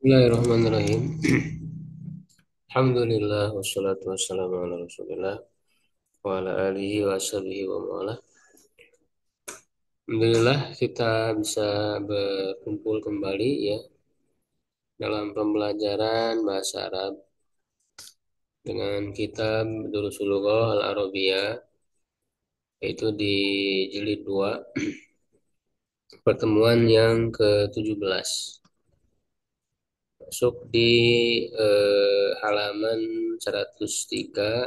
Bismillahirrahmanirrahim. Alhamdulillah wassalatu wassalamu ala Rasulillah wa ala alihi wa sahbihi wa mawala. Alhamdulillah kita bisa berkumpul kembali ya dalam pembelajaran bahasa Arab dengan kitab Durusul Lughah Al-Arabiyah, yaitu di jilid 2 pertemuan yang ke-17, masuk di halaman 103.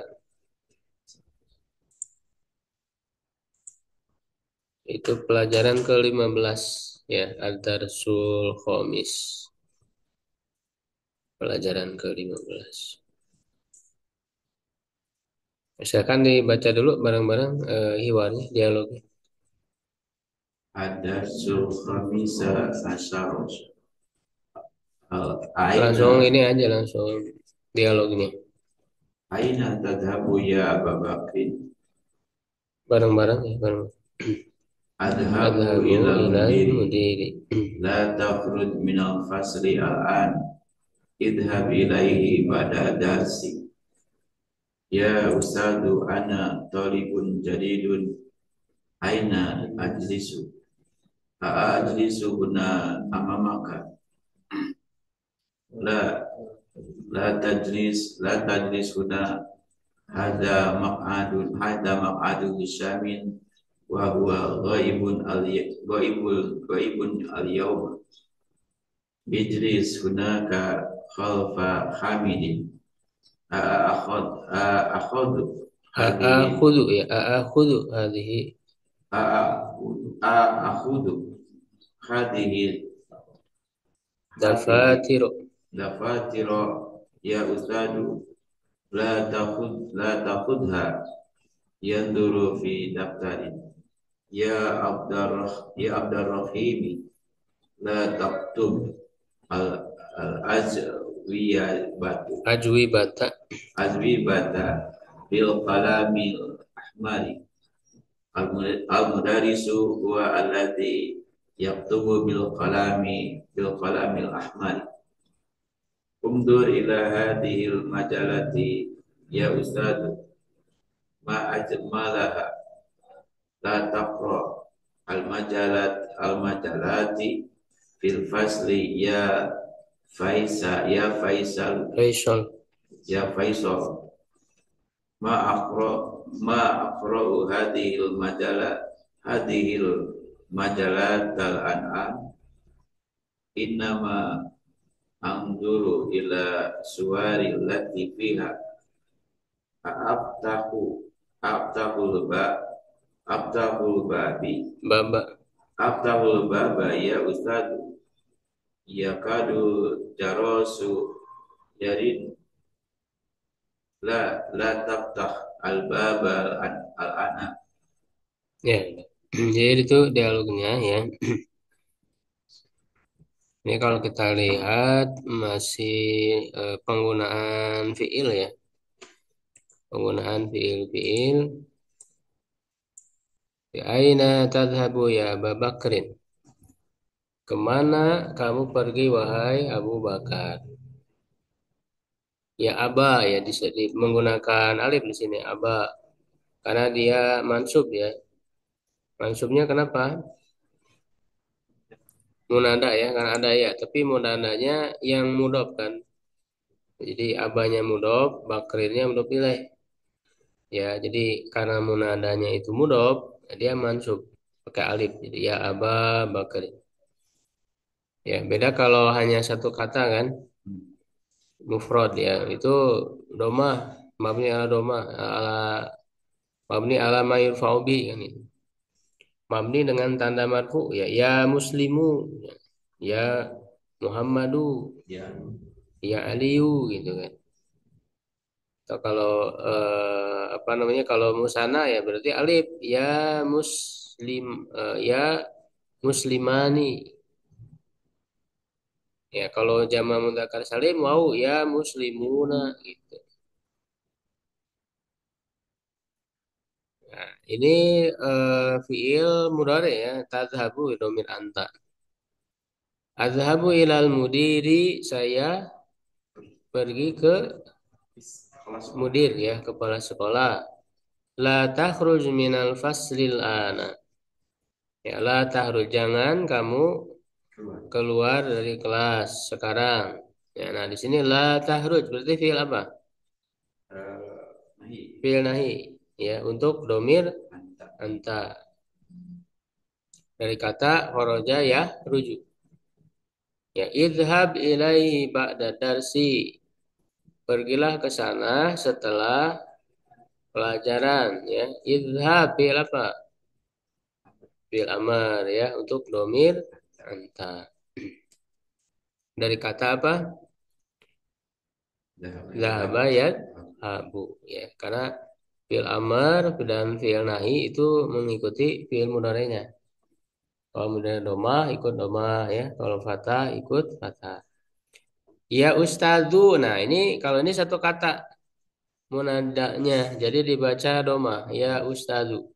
Itu pelajaran ke-15 ya, Ad-Darsul Khamis. Pelajaran ke-15. Misalkan dibaca dulu bareng-bareng hiwarnya, dialognya. Ad-darsul khamisa asyara. Langsung Aina ini aja, langsung dialognya. Aina tadhabu ya Aba Bakrin? Bareng-bareng ya, bareng. Adhabu Adhabu ilal ilal mudiri. mudiri. La takhruj minal fasri al-an. Idhab ilaihi pada darsi. Ya ustadu ana talibun jadidun. Aina ajlisu. Ajlisu huna amamaka. La la tajlis huna. Hada maq'adu Hishamin wa huwa ghaibun al-yawm. Bijlis hunaka khalfa Hamidin. A'akhadhu hadhihi A'akhudu ya, a'akhudu hadhihi a'akhudhu hadhihi hadhihi dafatiru. dafatira ya ustadu. La takhudha yanduru fi daftarin. Ya Abdurrahimi, la taktub al-azwiyabatu Ajwi bata. azwibata bil qalamil ahmari. Al-mudarisu huwa alladhi yaktubu bil qalamil ahmari. Umdur ila hadhil majalati ya ustad, ma ajmalaha. La taqra al-majalati fil fasli Faisal. Faisal. Ya Faisal, ma aqra ma aqra'u hadhil majalat al-an'am. Innama anzuru ila suwari allati fiha. Aftahu aftahul ba aftahul babi Baba. aftahul baba ya ustadu. Yakadu jarasu yarid. La taftah al-baba al-ana. Ya. Jadi itu dialognya ya. Ini kalau kita lihat masih penggunaan fiil ya, penggunaan fiil-fiil. Ya, aina tadhabu ya Abu Bakrin? Kemana kamu pergi wahai Abu Bakar? Ya aba ya menggunakan alif di sini aba karena dia mansub ya. Mansubnya kenapa? Munada ya, karena ada ya. Tapi munadanya yang mudhof kan. Jadi abanya mudhof, bakrinnya mudhof ilaih. Ya, jadi karena munadanya itu mudhof, dia mansub pakai alif. Jadi ya aba bakri. Ya, beda kalau hanya satu kata kan, mufrad ya. Itu domah, mabni ala domah, ala mabni ala ma yurfa'u bi kan itu. Mabni dengan tanda marfu ya ya muslimu ya, ya Muhammadu Ya, ya Aliyu gitu kan. Atau kalau apa namanya kalau musana ya berarti alif ya muslim ya muslimani. Ya kalau jama mudzakkar salim mau ya muslimuna gitu. Nah, ini fiil mudhari ya tadhabu domir anta. Azhabu ilal mudiri, saya pergi ke Kelas sekolah. mudir ya, kepala sekolah. La takhruj minal faslil ana. Ya, la takhruj, jangan kamu Keluar. keluar dari kelas sekarang. Ya, nah di sini la takhruj berarti fiil apa? Nahi. Fiil nahi. Ya, untuk domir Anta. anta. Dari kata kharaja ya rujuk. Ya, idhab ilaihi ba'da darsi. Pergilah ke sana setelah pelajaran ya. Idhab fiil apa? Fiil amar ya untuk domir anta. Dari kata apa? Zahaba ya habu ya. Karena fiil amar dan fiil nahi itu mengikuti fiil mudhari'nya. Kalau mudhari' domah ikut domah ya. Kalau fatah ikut fatah. Ya ustadu. Nah, ini kalau ini satu kata munadanya. Jadi dibaca domah. Ya ustadu.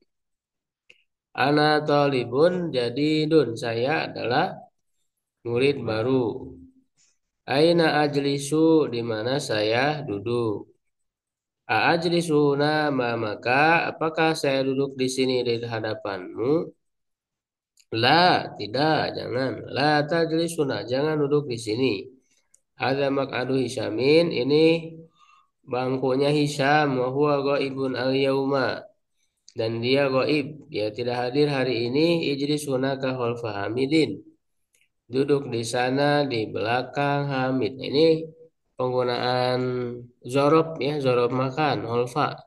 Ana talibun jadi dun. Saya adalah murid baru. Aina ajlisu, di mana saya duduk. Ajlisu nama maka apakah saya duduk di sini di hadapanmu? La, tidak, jangan. La tajlisuna, jangan duduk di sini. Ada mak'adu Hisyamin, ini bangkunya Hisyam, wa huwa ghaibun al-yauma, dan dia gaib, dia tidak hadir hari ini. Ijlis hunaka khalfa Hamidin, duduk di sana di belakang Hamid. Ini penggunaan zorob ya, zorob makan, holfa.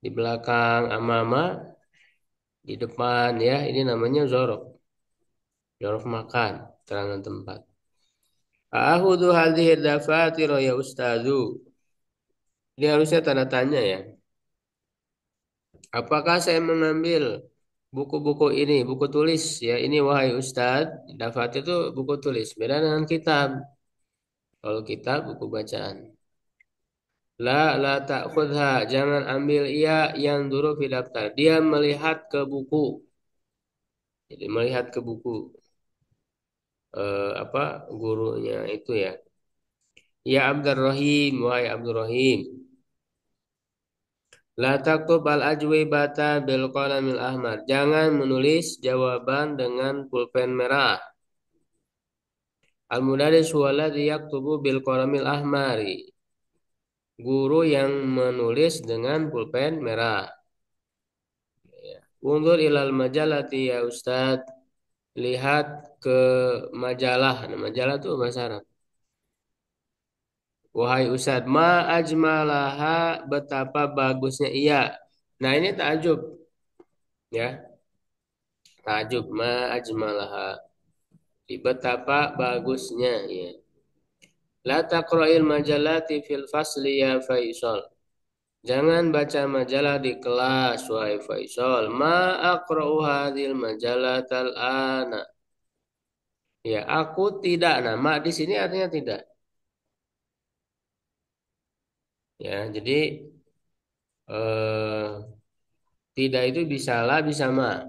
Di belakang amama, di depan ya, ini namanya zorob. Zorob makan, terangan tempat. Ahudu hadhihi dafatir ya ustazu. Ini harusnya tanda tanya ya. Apakah saya mengambil buku-buku ini, buku tulis ya, ini wahai ustaz. Dafatir itu buku tulis, beda dengan kitab. Kalau kitab buku bacaan. La ta'khudha, jangan ambil ia yang dulu fi daftar. Dia melihat ke buku. Jadi melihat ke buku apa gurunya itu ya. Ya Abdurrahim, wahai Abdurrahim. La taktub al ajwibata bil qalamil ahmar. Jangan menulis jawaban dengan pulpen merah. Al mudaris huwa alladhi yaktubu bil qalamil ahmari. Guru yang menulis dengan pulpen merah. Undur ilal majalati ya Ustad. Lihat ke majalah. Nah, majalah itu bahasa Arab. Wahai Ustad, ma ajmalaha, betapa bagusnya ia. Nah, ini takjub ya. Takjub ma ajmalaha. Betapa bagusnya ya. La taqra'il majalati fil fasli ya Faisal. Jangan baca majalah di kelas wahai Faisal. Ma aqra'u hadhil majalah tal'ana. Ya, aku tidak. Nah, ma di sini artinya tidak. Ya, jadi eh, tidak itu bisa la, bisa ma.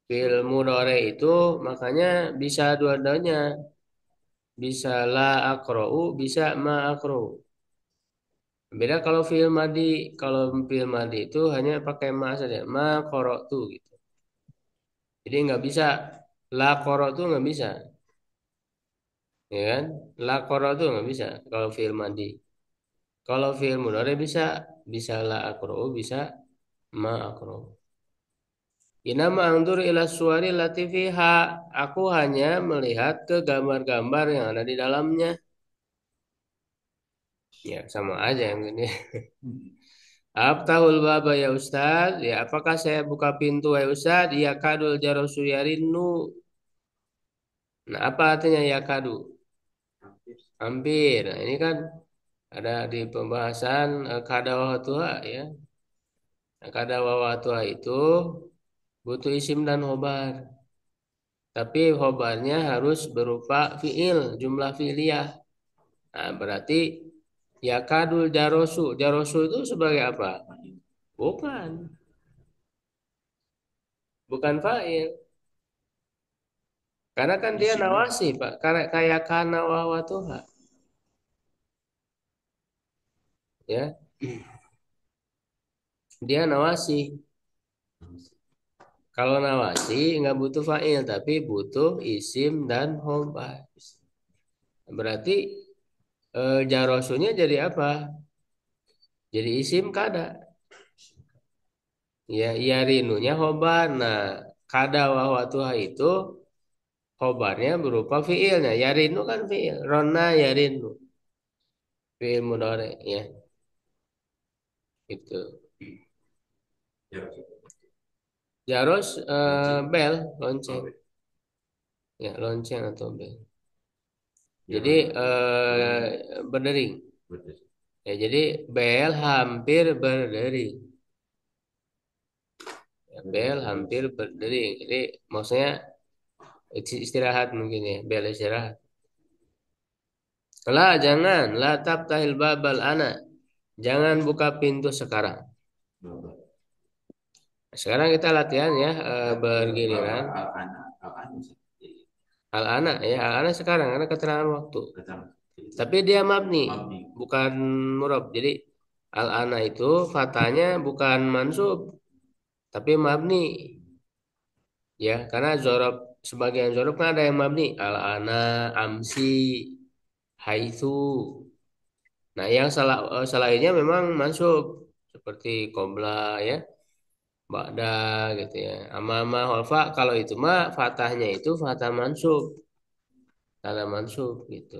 Fil mudhari itu makanya bisa dua-duanya. Bisa la aqra'u, bisa ma aqra'u. Beda kalau fi'il madi, kalau fi'il madi itu hanya pakai ma saja, ma qara'tu gitu. Jadi nggak bisa la qara'tu, nggak bisa, ya kan? La qara'tu nggak bisa kalau fi'il madi. Kalau fi'il mudhari bisa, bisa la aqra'u, bisa ma aqra'u. Inama angdur ila suwari latifiha. Aku hanya melihat ke gambar-gambar yang ada di dalamnya. Ya sama aja yang ini. Aftahul baba ya Ustaz. Ya, apakah saya buka pintu ya Ustaz? Ya kadul jarosu yarinu. Nah, apa artinya ya kadu? Hampir. Nah, ini kan ada di pembahasan kada wawatua ya. Nah, kada wawatua itu butuh isim dan khobar. Tapi khobarnya harus berupa fiil, jumlah fi'liyah. Nah, berarti ya kadul jarosu. Jarosu itu sebagai apa? Bukan. Bukan fa'il. Karena kan dia Isimnya nawasi, Pak. Karena kayak kana wa tuha, ya. Dia nawasi. Kalau nawasi nggak butuh fa'il, tapi butuh isim dan khobar. Berarti jarosunya jadi apa? Jadi isim kada. Ya, yarinunya khobar. Nah, kada wa tuha itu khobarnya berupa fiilnya. Yarinu kan fiil. Rona yarinu. Fiil mudhari ya. Itu. ya Jaros lonceng. bel, Oh, lonceng. Ya, lonceng atau bel. ya Jadi berdering. betul. Ya, jadi bel hampir berdering. Ya, bel hampir berdering. Jadi maksudnya istirahat mungkin ya, bel istirahat. La jangan, la taftahil babal ana. Jangan buka pintu sekarang. Sekarang kita latihan ya bergiliran. Al-anak, al-anak Al-ana ya, al-ana sekarang karena keterangan waktu. kata Tapi dia mabni, mabni. bukan murab. Jadi al-ana itu fatanya bukan mansub, tapi mabni. Ya, karena zorob sebagian zorob kan ada yang mabni. Al-ana, amsi, haitsu. Nah, yang selainnya memang mansub seperti kobla ya, ba'da gitu ya. Amama, holfa kalau itu mah fatahnya itu fatah mansub, tanda mansub gitu.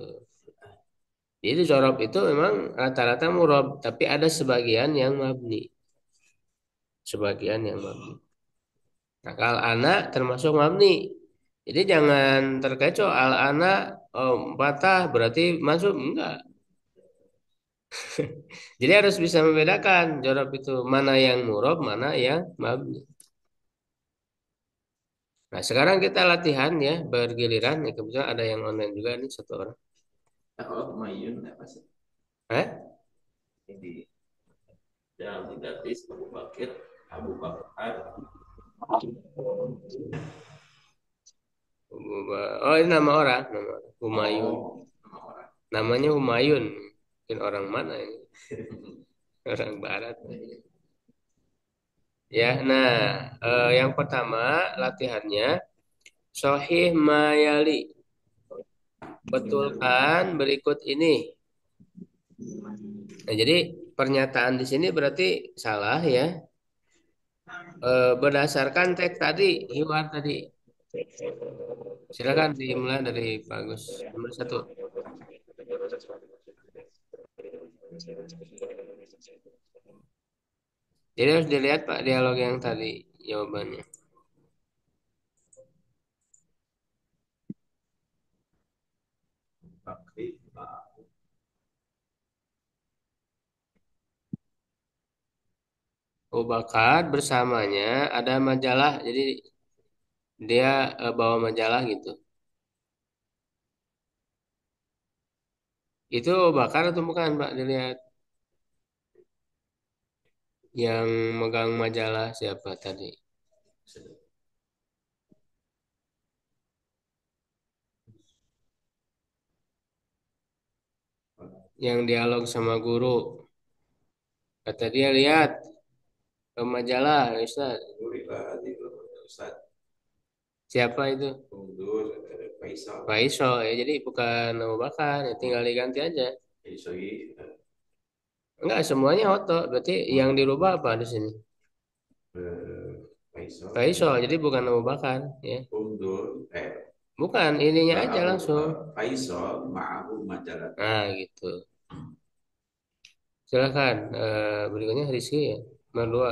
Jadi zorob itu memang rata-rata murob, tapi ada sebagian yang mabni, sebagian yang mabni. Nah, kalau anak termasuk mabni. Jadi jangan terkecoh al anak oh, patah berarti masuk enggak. Jadi harus bisa membedakan jawab itu mana yang murob, mana yang mabni. Nah, sekarang kita latihan ya bergiliran. Ya, kebetulan ada yang online juga nih satu orang. Kalau Mayun apa sih? Eh? Ini dalam didapis Abu Bakar, Abu Bakar, Oh, ini nama orang, nama orang. Humayun. oh nama orang. Namanya Humayun. Mungkin orang mana ini? Orang barat. Ya, nah yang pertama latihannya Sohih mayali. Betulkan berikut ini. Nah, jadi pernyataan di sini berarti salah ya. Berdasarkan teks tadi, hiwar tadi. Silakan dimulai dari Pak Agus. Nomor satu. Jadi harus dilihat Pak dialog yang tadi jawabannya. Bakri, Abu Bakar bersamanya ada majalah. Jadi dia bawa majalah gitu. Itu Abu Bakar atau bukan Pak? Dilihat yang megang majalah siapa tadi? Yang dialog sama guru. Kata dia lihat ke majalah, Ustaz. Ustaz Siapa itu? Undur, Faisal, Faisal ya. Jadi bukan Abu Bakar. Ya, tinggal diganti aja. Isoi, Enggak semuanya oto. Berarti yang dirubah apa di sini? Faisal, Faisal. Jadi bukan Abu Bakar. Ya. Undur, Bukan ininya aja langsung. Faisal, ma'ahu majalah. Nah gitu. Silakan. Berikutnya Rizky ya. Nomor dua.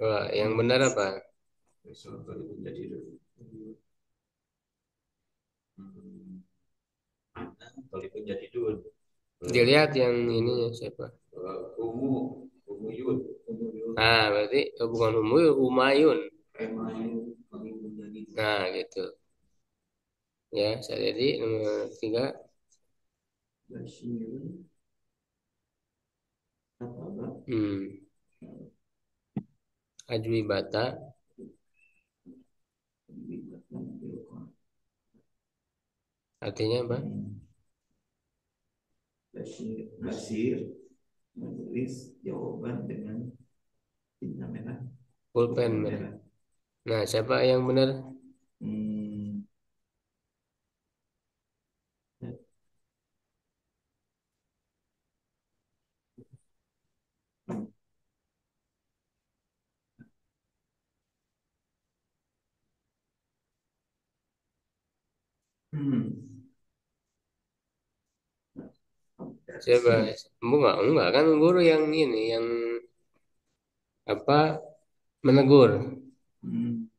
Wah, yang benar apa? Faisal tadi menjadi hmm, mana tadi menjadi dun. Dilihat yang ininya siapa? Umu, Umuyun, Nah, berarti bukan Humayun, Humayun. Emayu, kami menjadi Nah, gitu. Ya, saya jadi nomor tiga. Bashirun, apa? Hmm. Ajwi bata. Artinya apa? Basir menulis jawaban dengan tinta merah, Pulpen pulpen merah. merah. Nah, siapa yang benar? Hmm. Hmm. Siapa? Enggak kan guru yang ini yang apa menegur. Hmm.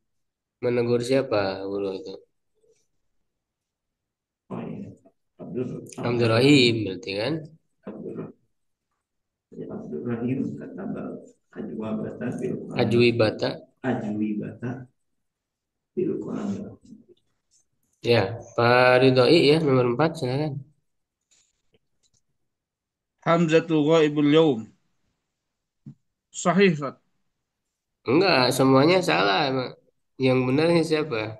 Menegur siapa guru itu? Oh iya. Abdul Abdul Abdul Rahim berarti kan? Abdul Abdul Rahim kata ajwa bata bil Quran. Ajwi bata. Ajwi bata bil Quran. Ya, Pak Ridhoi ya nomor 4 silakan. Hamzatu ghaibul yaum. Sahih, Ustaz. Enggak, semuanya salah. Yang benarnya siapa?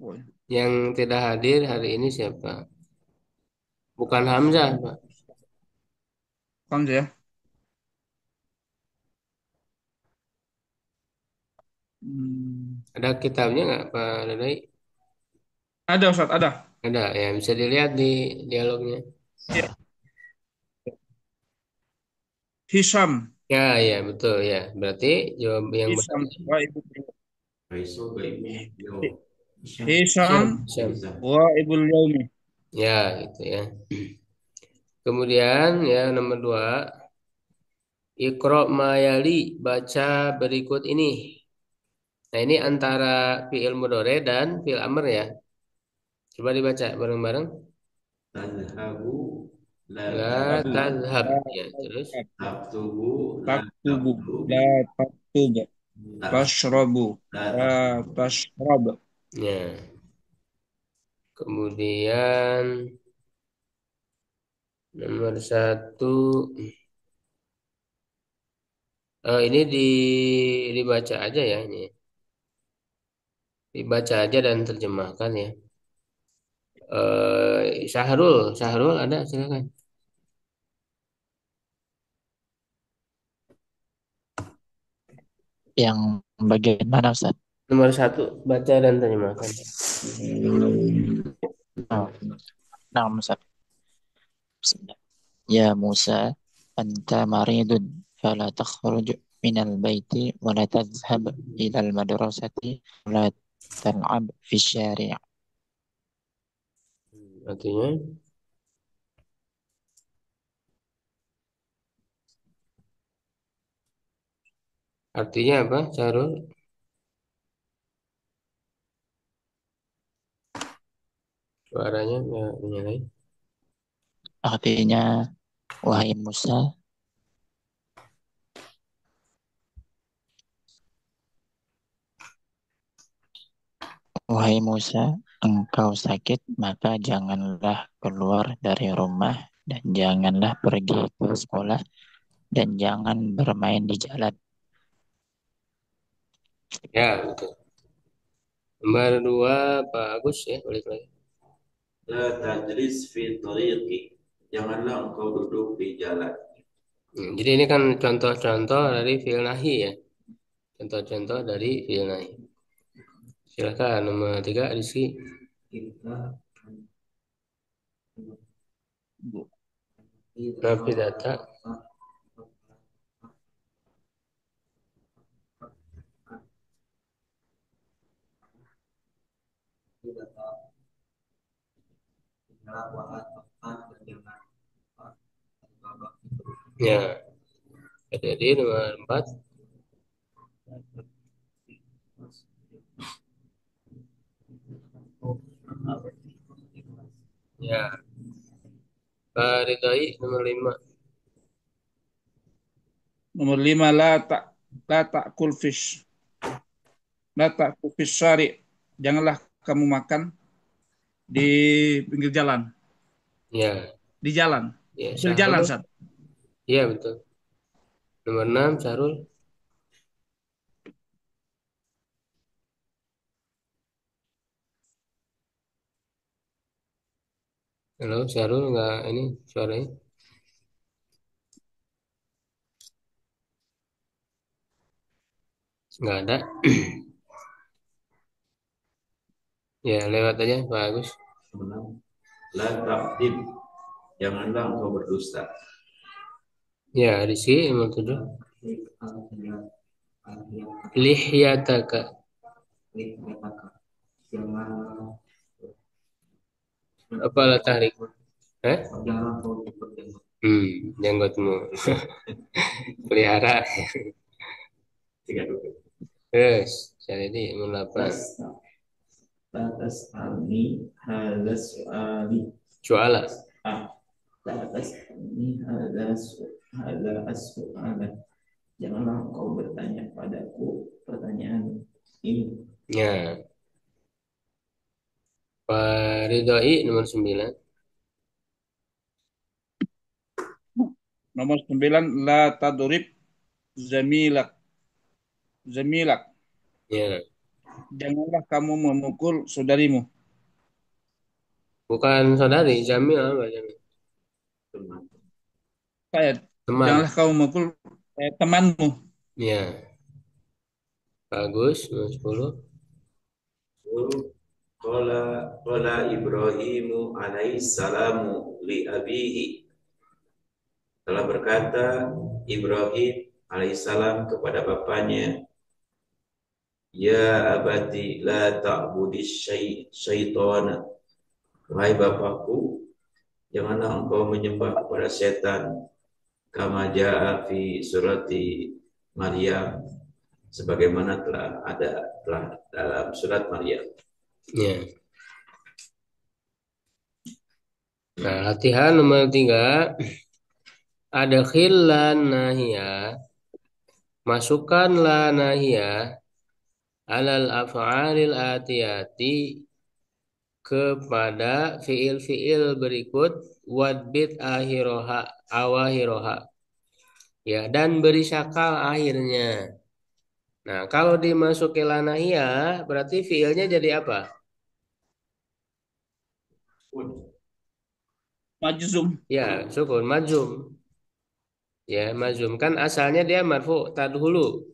Oh, ya. Yang tidak hadir hari ini siapa? Bukan Hamzah, Pak. Hamzah ya. Hmm. Ada kitabnya nggak, Pak Ridhoi? Ada, Ustaz, ada. Ada, ya bisa dilihat di dialognya. Ya. Hisam. Ya, ya betul ya. Berarti jawab yang benar Hisam ghaibul yaum. Raiso gaibu yo. Syam. Hisam Syam, Syam. Bisa. ghaibul yaum. Ya, gitu ya. Kemudian ya nomor 2, Iqra mayali, baca berikut ini. Nah, ini antara fi'il mudhari dan fi'il amr ya. Coba dibaca bareng-bareng. Tadhabu la La taktu. tazhab. Ya, terus Taktubu la Taktubu. taktub. La taktub. Taktubu Tashrabu. la La taktub. tashrab. ya. Kemudian nomor 1, ini dibaca aja ya ini. Dibaca aja dan terjemahkan ya. Syahrul ada silakan. Yang bagian mana Ustaz? Nomor 1 baca dan terjemahkan. Oh, nah Ustaz. Bismillah. Ya Musa, anta maridun fala takhruj minal baiti wa la tadhhab ilal madrasati wa la tal'ab fi syari'. Artinya, artinya apa, Syahrul? Suaranya nggak menyalai. Artinya, wahai Musa, wahai Musa, engkau sakit, maka janganlah keluar dari rumah dan janganlah pergi ke sekolah dan jangan bermain di jalan. Ya, betul. Nomor 2 Pak Agus ya, balik lagi. La tajlis fi tariqi. Janganlah engkau duduk di jalan. Jadi ini kan contoh-contoh dari fi'il nahi ya. Contoh-contoh dari fi'il nahi. Silakan nomor 3 Rizky. Kita Nafi data. Ya, jadi nomor 4. Ya, Pak Ridhoi nomor 5. Nomor 5, la ta'kul fish. La ta'kul fish syari'. Janganlah kamu makan di pinggir jalan. Ya, Di jalan. ya Pinggir jalan, Syahrul. Ustaz. Iya betul. Nomor 6 Syahrul. Halo, Syarul nggak ini suaranya? Nggak ada. Ya, lewat aja, Pak Agus. La taqdim, janganlah engkau berdusta. Ya, Rizky, nomor 7. Lihyataka. Apa lah tarik? Eh? Janggutmu. Pelihara. Terus, jadi nomor 8. Batas alni hadza su'ali. Juala. Batas alni hadza as-su'ala. Janganlah engkau bertanya padaku pertanyaan ini. Ya. Pak Ridhoi nomor 9. Nomor 9, la tadrib zamilak. Zamilak. Ya. Janganlah kamu memukul saudarimu. Bukan saudari, Jamil apa Jamil? Saya, Teman. janganlah kamu memukul temanmu. Ya. Bagus, nomor 10. Qala Ibrahimu alaihi salamu li abihi. Telah berkata Ibrahim alaihissalam kepada bapaknya, ya abati la ta'budis syaitana. Wahai bapakku, janganlah engkau menyembah kepada setan. Kama ja'a fi surati Maryam, sebagaimana telah dalam surat Maryam. Ya. Nah, latihan nomor 3. Adkhillan nahiyah. Masukkanlah nahiyah alal af'alil atiyati kepada fiil-fiil berikut wadbit awahiroha. Ya, dan beri syakal akhirnya. Nah, kalau dimasuki la nahiyah berarti fiilnya jadi apa? Majzum. Ya, sukun majzum. Ya, majzum kan asalnya dia marfu tadhulu.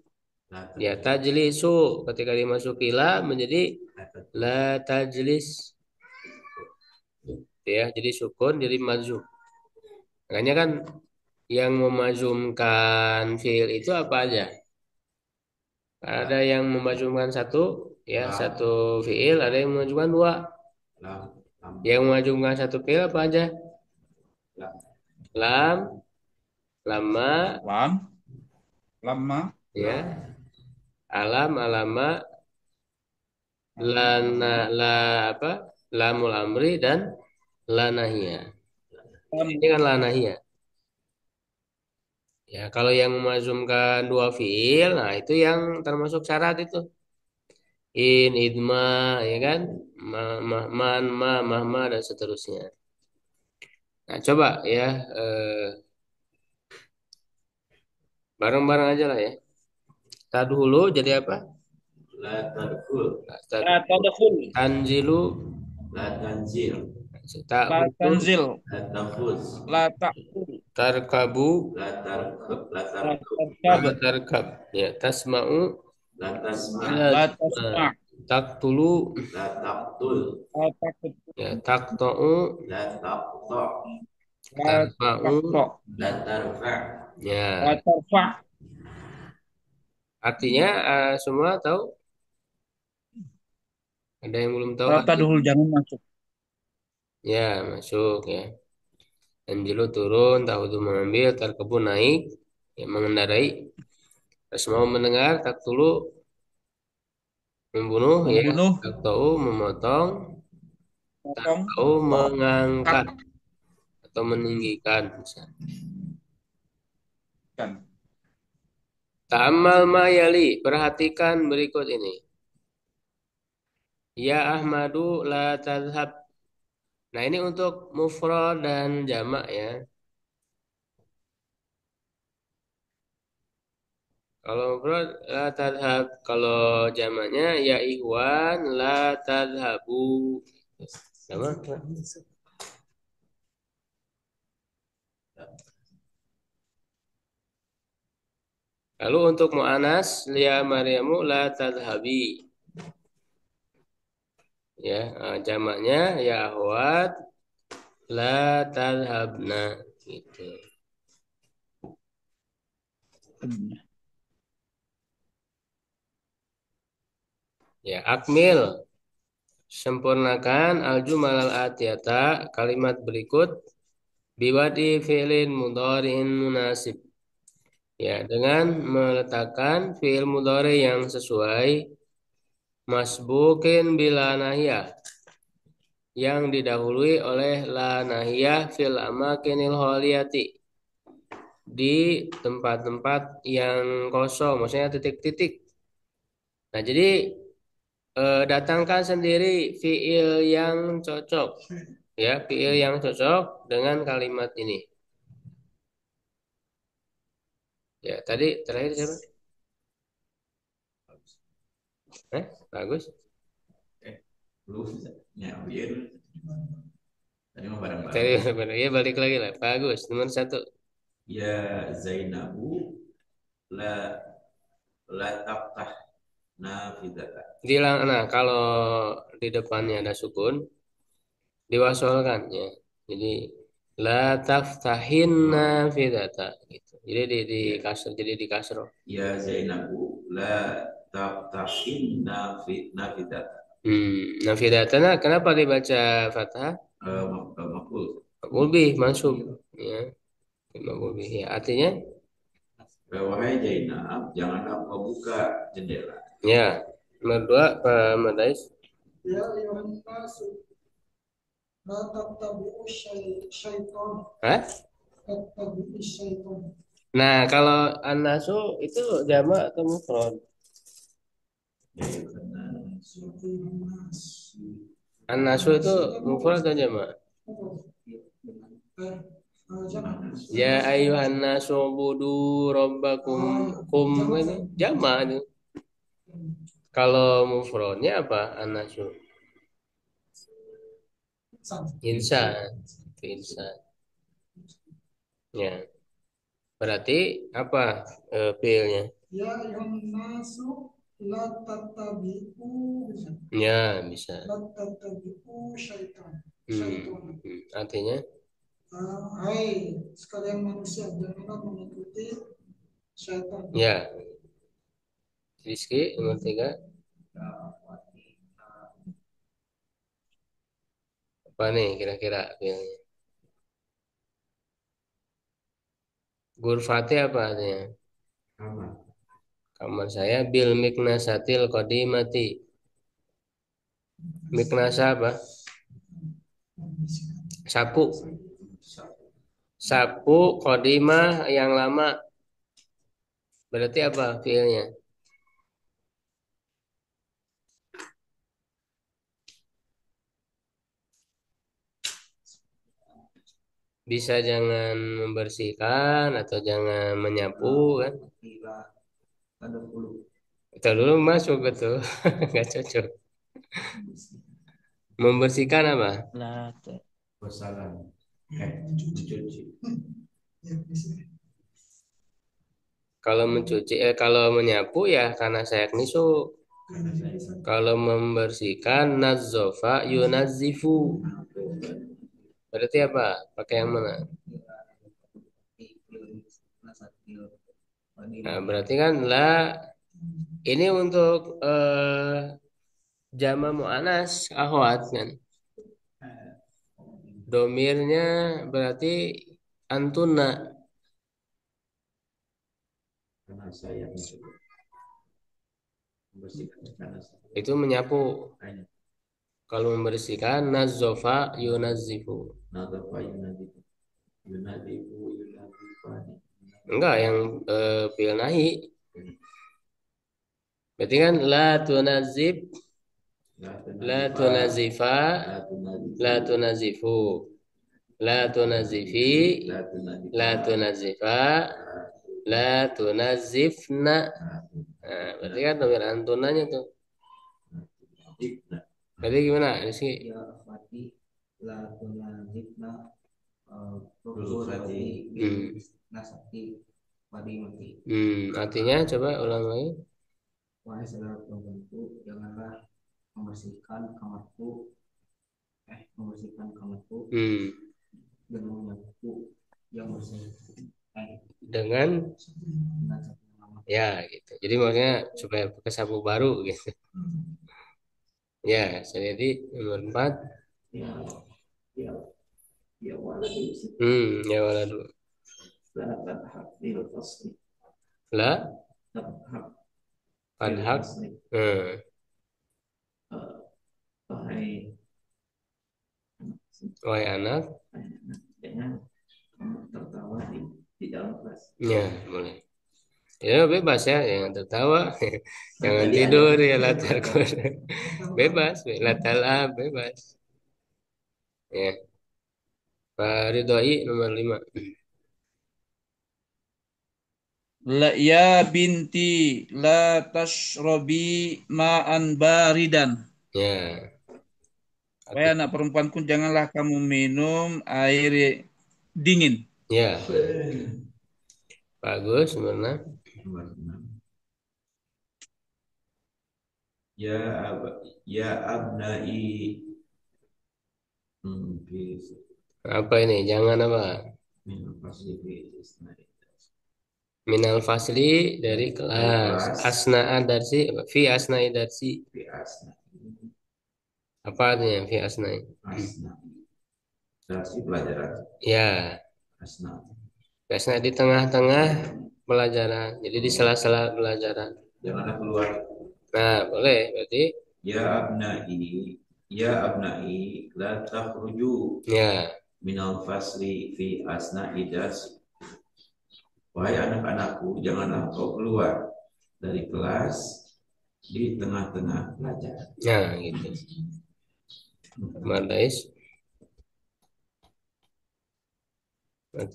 Ya, tajlisu ketika dimasuki la menjadi la tajlis. Ya, jadi sukun jadi majzum. Makanya kan yang memajzumkan fiil itu apa aja? Ada yang memajzumkan satu, ya, satu fiil, ada yang memajzumkan dua. Yang memajzumkan satu fiil apa aja? Lam, lama, Lama, ya, alam, alama, lana, la apa? Lamul amri dan lanahia. Ini kan lanahia. Ya, kalau yang memazumkan dua fiil, nah itu yang termasuk syarat itu. In, idma, ya kan? Man, mahma, dan seterusnya. Nah, coba ya, bareng-bareng aja lah ya. Tadhulu jadi apa? La tadkhul, la tadkhul, Tanzilu, la tanzil, la tanzil, la tafuz, la ta'kul, tarkabu, la tarkab, la la tarkab, tarkab, tarkab, ya, tasma'u, la tasma, la tasma', taktulu, la taqtul, la taqut, ya, takto'u, la taqta, la tarfa'u, taqta, la tarfa'. ya. la tarfa'. Artinya semua tahu? Ada yang belum tahu La arti? tadkhul, jangan masuk. Ya, masuk ya. Anjilu turun, tahudu mengambil, tarkebu naik, ya, mengendarai. Terus mau mendengar, taktulu membunuh, ya, Membunuh, taktau memotong, potong, taktau mengangkat atau meninggikan. kan. Ta'amal ma yali, perhatikan berikut ini. Ya Ahmadu la tadhab. Nah, ini untuk mufrad dan jamak ya. Kalau mufrad la tadhab, kalau jamaknya ya ikhwan la tadhabu. Apa? Lalu untuk mu'anas, ya Maryamu la tadhabi. Ya, jamaknya ya akhwat la tadhabna gitu. Ya, akmil. Sempurnakan al-jumal al-atiyata kalimat berikut biwadi fi'lin mudhari'in munasib. Ya, dengan meletakkan fi'il mudhari yang sesuai masbukin bila nahiyah yang didahului oleh la nahiyah fil amakinil khaliyati di tempat-tempat yang kosong, maksudnya titik-titik. Nah, jadi datangkan sendiri fiil yang cocok, ya, fiil yang cocok dengan kalimat ini. Ya, tadi terakhir siapa? Bagus. Lu ya, iya dulu. Tadi mah bareng-bareng. Tadi ya balik lagi lah. Bagus. Nomor 1. Ya Zainabu la la taftah nafidata. Nah, kalau di depannya ada sukun, diwasolkan ya. Jadi la taftahin nafidata gitu. Jadi di kasro, jadi di kasro. Ya Zainabu la taftahin nafidata. Nafidatana kenapa dibaca fathah? Makul. Makul bih mansub ya. Makul bih ya. Artinya Wahai Zainab, janganlah kau buka jendela. ya. Nomor 2 Pak Madais. Ya ayuhan nasu la tattabi'u syaitan. Hah? Tattabi'u syaitan. Nah, kalau anasu itu jamak atau mufrad? Anasu itu mufrad atau jamak? Ya ayuhan nasu budu rabbakum kum ini jamak itu. Kalau mufradnya apa? Anasu. Insan. Insan. Ya. Berarti apa fiilnya? Ya ayuhan nasu la tattabi'u. Ya, bisa. La tattabi'u syaitan. Artinya? Hai sekalian manusia, janganlah mengikuti syaitan. Ya. Rizky, nomor 3. Apa nih kira-kira fiilnya? Gurfati apa artinya? Kamar saya bil miknasatil qadimati. Miknasa apa? Sapu. Sapu qadimah yang lama. Berarti apa fiilnya? Bisa jangan membersihkan atau jangan menyapu kan? Itu dulu masuk betul. Nggak cocok. Membersihkan apa? Wassalam. Mencuci. Kalau menyapu ya karena saya nisu. Kalau membersihkan nazzofa yunazifu. Berarti apa? Pakai yang mana? Nah, berarti kan ini untuk jama mu'anas akhwat kan. Domirnya berarti antuna. Karena saya membersihkan karena saya. Itu menyapu. Kalau membersihkan nazzofa yunazifu. Nadzafa yunazifu. Yunazifani. Enggak, yang fi'il nahi. Berarti kan la tunazib, la tunazifa, la tunazifu, la tunazifi, la tunazifa, la tunazifna. Nah, berarti kan domir antunanya tuh. Berarti gimana? Rizky? Ya akhwati la tunazifna Rufati. Nasaki Wadimati. Artinya coba ulang lagi. Wahai saudara perempuanku, janganlah membersihkan kamarku dengan menyapu yang bersih Dengan dengan sapu yang lama. ya gitu. Jadi maksudnya supaya pakai sapu baru gitu. Ya, jadi nomor 4. Ya, ya, ya waladi. Ya waladu. La tadhab bil fasli. La Tadhab bil Padhak. fasli. Wahai Wahai anak. jangan kamu tertawa di dalam kelas. Ya, boleh. Ya bebas ya, jangan tertawa, jangan Tadi tidur ada. ya latar bebas, latar bebas. Ya, Pak Ridhoi nomor 5. La ya binti la tashrobi ma'an baridan. Ya, Wahai anak perempuanku, janganlah kamu minum air dingin. ya, bagus nomor 6. Nomor 6. Ya abnai. Apa ini? Jangan apa? Minal fasli dari kelas. Asna'a darsi, fi asna'i darsi. Apa artinya fi asna'i? Darsi pelajaran. Ya, Asna. biasanya di tengah-tengah pelajaran. Jadi di sela-sela pelajaran. Janganlah keluar. Nah, boleh. Berarti Ya abnai la takhruju ya. minal fasli fi asna'i darsi. Wahai anak-anakku, janganlah kau keluar dari kelas di tengah-tengah pelajaran. Nah, gitu. Madais 7.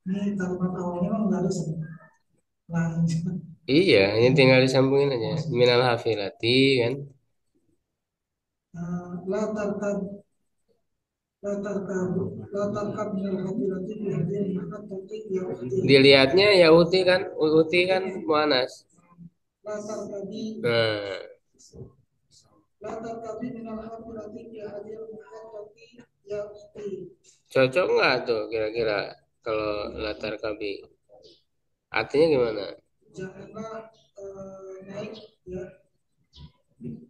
Ini kalimat awalnya memang nggak ada lain. Iya, ini tinggal disambungin aja. Minal hafilati kan. La tarkab la tarkab la tarkab minal hafilati bi hadin mahattati ya ukhti. Dilihatnya ya uti kan, uti kan muanas. La tarkabi Nah, la tarkabi minal hafilati bi hadin mahattati ya ukhti. cocok nggak tuh kira-kira kalau latar kabi? Artinya gimana? Janganlah naik ya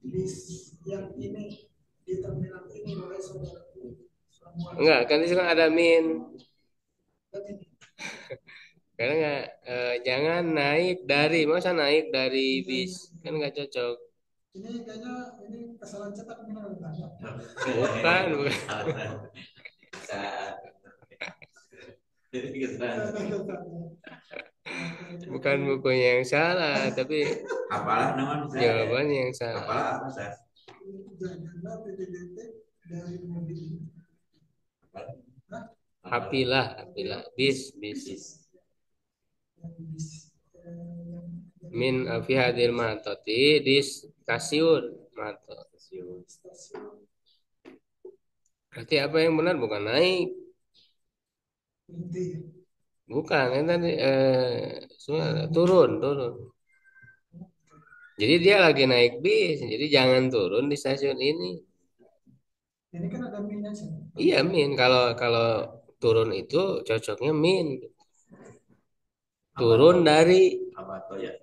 bis yang ini di terminal ini wahai saudaraku. Enggak, kan di situ kan ada min. Dan ini Karena nggak, jangan naik dari, masa naik dari bis kan nggak cocok. ini kayaknya ini kesalahan cetak benar enggak? Bukan, bukan. Bukan bukunya yang salah, tapi Apalah nama saya? jawabannya yang salah. Apalah apa saya? Janganlah PDDT dari mobil. Hapilah, bis. Min fi hadil matoti di stasiun mato. Stasiun Berarti apa yang benar bukan naik, berhenti. bukan kan tadi turun. Jadi dia lagi naik bis, jadi jangan turun di stasiun ini. Ini kan ada minyak sih. Iya min, kalau turun itu cocoknya min. Turun dari Abato ya.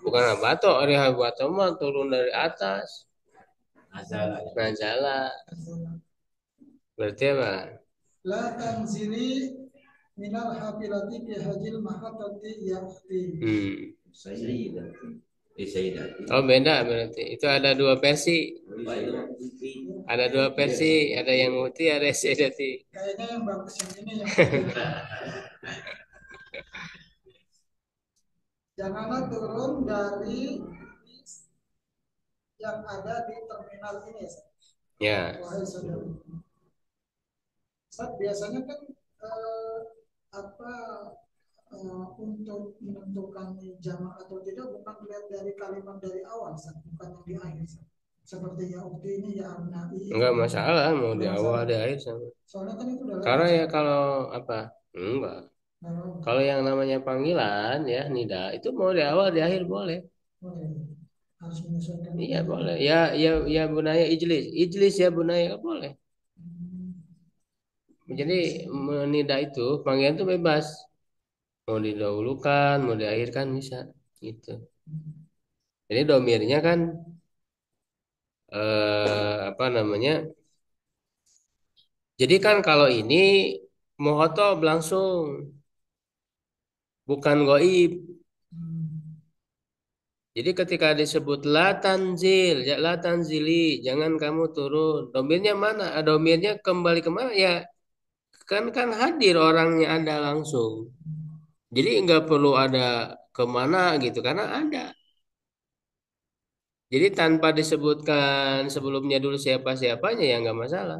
bukan abato, area abato mah turun dari atas. Nazala. Najala. Berarti apa? La tanzili minal hafilati bi hajil mahatati yakti. Sayyidati. Oh beda berarti. Itu ada dua versi. Ada dua versi. Ada yang muti, ada yang sayyidati. Kayaknya yang bagus yang ini yang janganlah turun dari yang ada di terminal ini ya. Ya. Wahai saudara. Ustaz, biasanya kan untuk menentukan jamak atau tidak bukan dilihat dari kalimat dari awal, Ustaz, bukan yang di akhir. Ustaz. seperti ya ukti ini ya abnai. Enggak masalah mau di Nggak awal masalah. di akhir sama. Soalnya kan itu udah Karena lewat. ya kalau apa? Enggak. Nah, Kalau yang namanya panggilan ya nida itu mau di awal di akhir boleh. boleh. Harus menyesuaikan Iya ini. boleh. Ya ya ya bunaya ijlis. Ijlis ya bunaya boleh. Hmm. Jadi menida itu panggilan itu bebas. Mau didahulukan, mau diakhirkan bisa gitu. Jadi domirnya kan apa namanya? Jadi kan kalau ini muhotob langsung, bukan goib. Hmm. Jadi ketika disebut la tanzil, ya la tanzili, jangan kamu turun. Domirnya mana? Domirnya kembali kemana? Ya kan hadir orangnya ada langsung. Jadi nggak perlu ada kemana gitu karena ada. Jadi tanpa disebutkan sebelumnya dulu siapa-siapanya ya nggak masalah.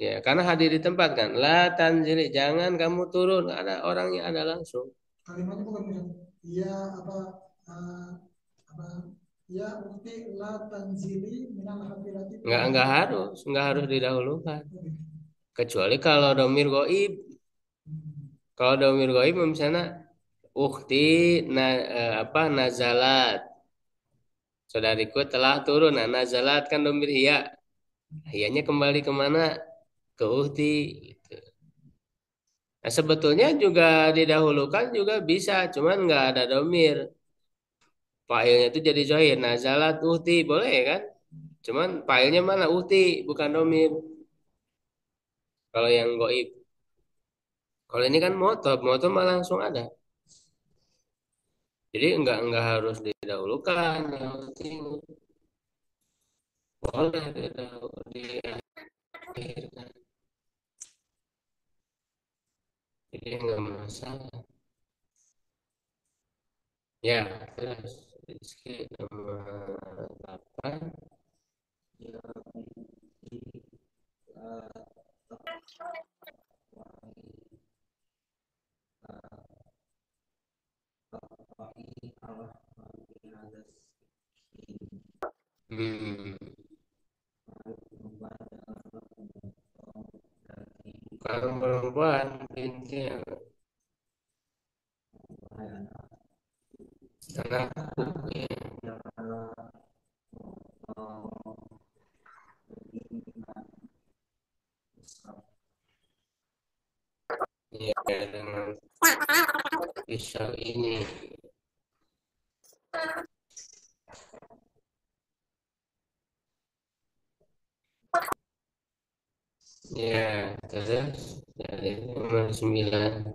Ya karena hadir di tempat kan. La tanzili, jangan kamu turun. Ada orangnya ada langsung. Kalimatnya bukan misal ya apa eh, apa ya ukti la tanzili minal hafilati Nggak harus didahulukan. Kecuali kalau domir goib. Kalau domir goib misalnya ukti apa nazalat. Saudariku telah turun. Nah, nazalat kan domir iya. Iyanya kembali kemana? Ke ukti. Gitu. Nah, sebetulnya juga didahulukan juga bisa. Cuman nggak ada domir. Failnya itu jadi zohir. Nazalat ukti. Boleh kan? Cuman failnya mana? Ukti. Bukan domir. Kalau yang goib. Kalau ini kan motor. Motor malah langsung ada. Jadi nggak harus didahulukan. Yang penting boleh diakhirkan. Jadi nggak masalah. Ya, terus rizki nomor 8. Hmm, kalau perempuan intinya anakku ya, ya dengan pisau ini ya terus dari nomor 9.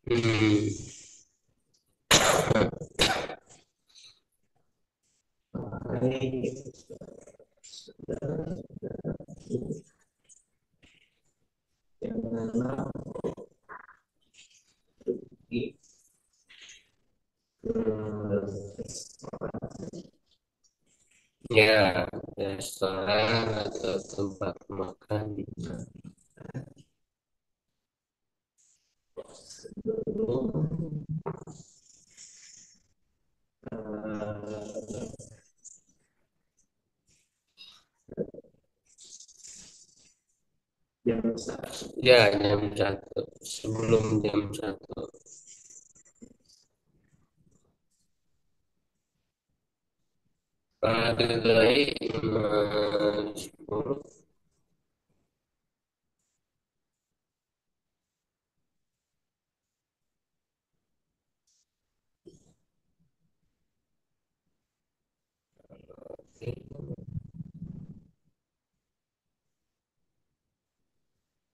Hmm. Ya, restoran atau tempat makan. Ya, jam 1. Sebelum jam 1. Pada dari 10.